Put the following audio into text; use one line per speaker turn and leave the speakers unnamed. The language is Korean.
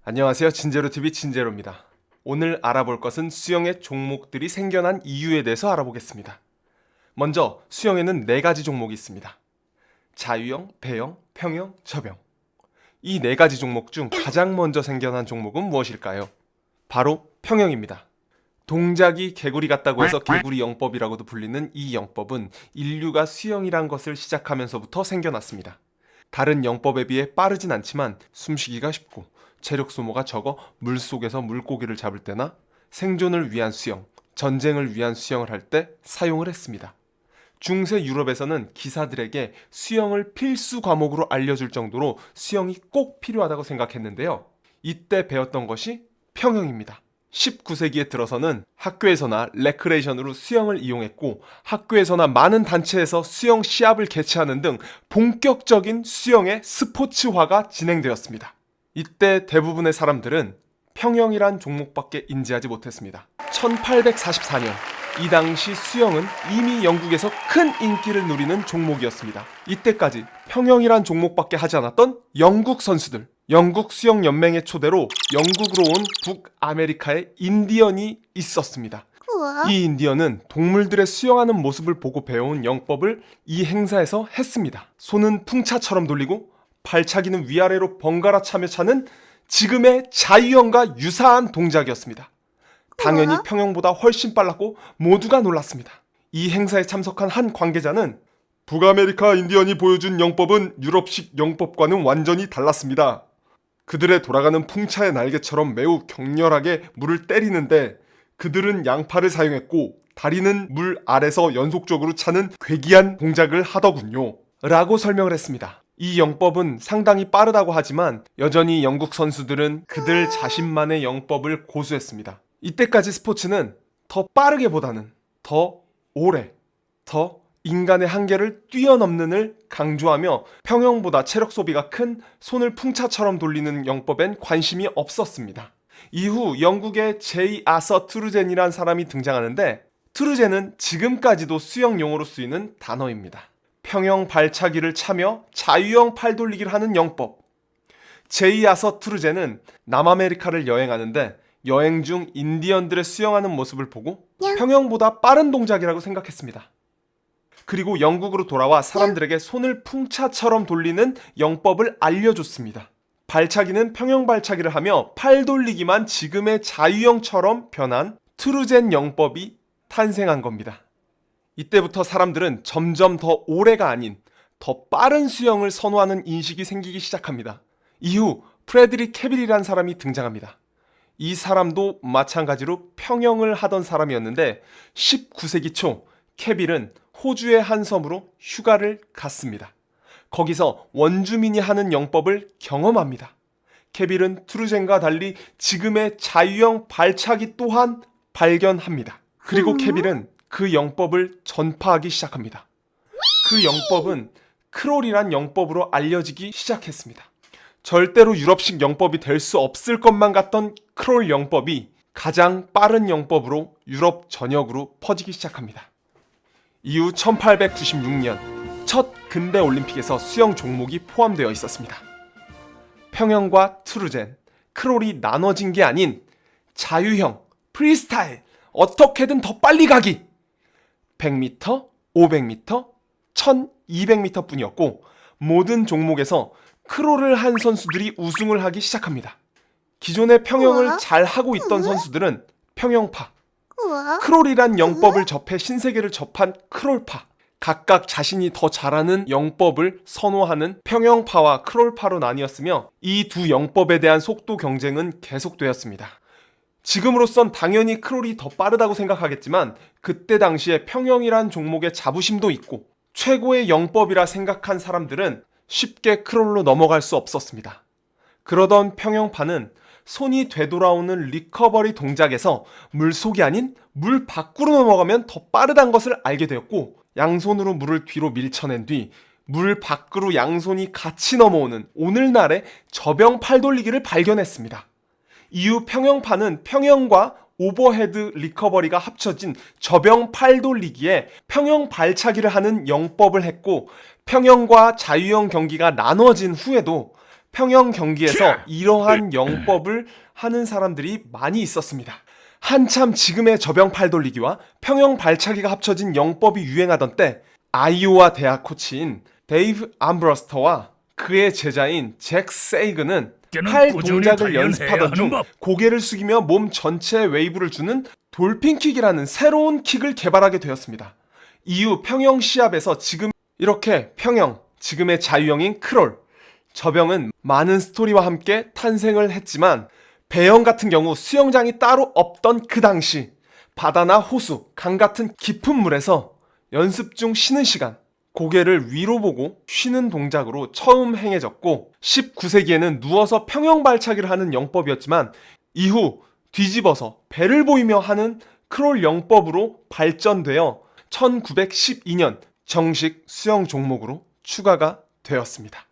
안녕하세요. 진제로TV 진제로입니다. 오늘 알아볼 것은 수영의 종목들이 생겨난 이유에 대해서 알아보겠습니다. 먼저 수영에는 4가지 종목이 있습니다. 자유형, 배영, 평영, 접영. 이 4가지 종목 중 가장 먼저 생겨난 종목은 무엇일까요? 바로 평영입니다. 동작이 개구리 같다고 해서 개구리 영법이라고도 불리는 이 영법은 인류가 수영이란 것을 시작하면서부터 생겨났습니다. 다른 영법에 비해 빠르진 않지만 숨쉬기가 쉽고 체력 소모가 적어 물속에서 물고기를 잡을 때나 생존을 위한 수영, 전쟁을 위한 수영을 할 때 사용을 했습니다. 중세 유럽에서는 기사들에게 수영을 필수 과목으로 알려줄 정도로 수영이 꼭 필요하다고 생각했는데요. 이때 배웠던 것이 평영입니다. 19세기에 들어서는 학교에서나 레크레이션으로 수영을 이용했고 학교에서나 많은 단체에서 수영 시합을 개최하는 등 본격적인 수영의 스포츠화가 진행되었습니다. 이때 대부분의 사람들은 평영이란 종목밖에 인지하지 못했습니다. 1844년 이 당시 수영은 이미 영국에서 큰 인기를 누리는 종목이었습니다. 이때까지 평영이란 종목밖에 하지 않았던 영국 선수들, 영국 수영연맹의 초대로 영국으로 온 북아메리카의 인디언이 있었습니다. 이 인디언은 동물들의 수영하는 모습을 보고 배워온 영법을 이 행사에서 했습니다. 손은 풍차처럼 돌리고 발차기는 위아래로 번갈아 차며 차는 지금의 자유형과 유사한 동작이었습니다. 당연히 평영보다 훨씬 빨랐고 모두가 놀랐습니다. 이 행사에 참석한 한 관계자는 북아메리카 인디언이 보여준 영법은 유럽식 영법과는 완전히 달랐습니다. 그들의 돌아가는 풍차의 날개처럼 매우 격렬하게 물을 때리는데 그들은 양팔을 사용했고 다리는 물 아래서 연속적으로 차는 괴기한 동작을 하더군요. 라고 설명을 했습니다. 이 영법은 상당히 빠르다고 하지만 여전히 영국 선수들은 그들 자신만의 영법을 고수했습니다. 이때까지 스포츠는 더 빠르게보다는 더 오래, 더 인간의 한계를 뛰어넘는을 강조하며 평영보다 체력 소비가 큰 손을 풍차처럼 돌리는 영법엔 관심이 없었습니다. 이후 영국의 제이 아서 트루젠이란 사람이 등장하는데 트루젠은 지금까지도 수영 용어로 쓰이는 단어입니다. 평영 발차기를 차며 자유형 팔돌리기를 하는 영법. 제이 아서 트루젠은 남아메리카를 여행하는데 여행 중 인디언들의 수영하는 모습을 보고 평영보다 빠른 동작이라고 생각했습니다. 그리고 영국으로 돌아와 사람들에게 손을 풍차처럼 돌리는 영법을 알려줬습니다. 발차기는 평영 발차기를 하며 팔 돌리기만 지금의 자유형처럼 변한 트루젠 영법이 탄생한 겁니다. 이때부터 사람들은 점점 더 오래가 아닌 더 빠른 수영을 선호하는 인식이 생기기 시작합니다. 이후 프레드릭 캐빌이라는 사람이 등장합니다. 이 사람도 마찬가지로 평영을 하던 사람이었는데 19세기 초 캐빌은 호주의 한 섬으로 휴가를 갔습니다. 거기서 원주민이 하는 영법을 경험합니다. 캐빌은 트루젠과 달리 지금의 자유형 발차기 또한 발견합니다. 그리고 캐빌은 그 영법을 전파하기 시작합니다. 그 영법은 크롤이란 영법으로 알려지기 시작했습니다. 절대로 유럽식 영법이 될 수 없을 것만 같던 크롤 영법이 가장 빠른 영법으로 유럽 전역으로 퍼지기 시작합니다. 이후 1896년 첫 근대 올림픽에서 수영 종목이 포함되어 있었습니다. 평영과 트루젠, 크롤이 나눠진 게 아닌 자유형, 프리스타일, 어떻게든 더 빨리 가기! 100m, 500m, 1200m 뿐이었고 모든 종목에서 크롤을 한 선수들이 우승을 하기 시작합니다. 기존의 평영을 잘 하고 있던 선수들은 평영파, 크롤이란 영법을 접해 신세계를 접한 크롤파, 각각 자신이 더 잘하는 영법을 선호하는 평영파와 크롤파로 나뉘었으며 이 두 영법에 대한 속도 경쟁은 계속되었습니다. 지금으로선 당연히 크롤이 더 빠르다고 생각하겠지만 그때 당시에 평영이란 종목의 자부심도 있고 최고의 영법이라 생각한 사람들은 쉽게 크롤로 넘어갈 수 없었습니다. 그러던 평영파는 손이 되돌아오는 리커버리 동작에서 물속이 아닌 물 밖으로 넘어가면 더 빠르다는 것을 알게 되었고 양손으로 물을 뒤로 밀쳐낸 뒤 물 밖으로 양손이 같이 넘어오는 오늘날의 접영 팔돌리기를 발견했습니다. 이후 평영파는 평영과 오버헤드 리커버리가 합쳐진 접영 팔돌리기에 평영 발차기를 하는 영법을 했고 평영과 자유형 경기가 나눠진 후에도 평영 경기에서 이러한 영법을 하는 사람들이 많이 있었습니다. 한참 지금의 저병 팔돌리기와 평영 발차기가 합쳐진 영법이 유행하던 때 아이오와 대학 코치인 데이브 암브러스터와 그의 제자인 잭 세이그는 팔 동작을 연습하던 중 고개를 숙이며 몸 전체에 웨이브를 주는 돌핀킥이라는 새로운 킥을 개발하게 되었습니다. 이후 평영 시합에서 지금 이렇게 평영, 지금의 자유형인 크롤, 저병은 많은 스토리와 함께 탄생을 했지만 배영 같은 경우 수영장이 따로 없던 그 당시 바다나 호수, 강 같은 깊은 물에서 연습 중 쉬는 시간, 고개를 위로 보고 쉬는 동작으로 처음 행해졌고 19세기에는 누워서 평영 발차기를 하는 영법이었지만 이후 뒤집어서 배를 보이며 하는 크롤 영법으로 발전되어 1912년 정식 수영 종목으로 추가가 되었습니다.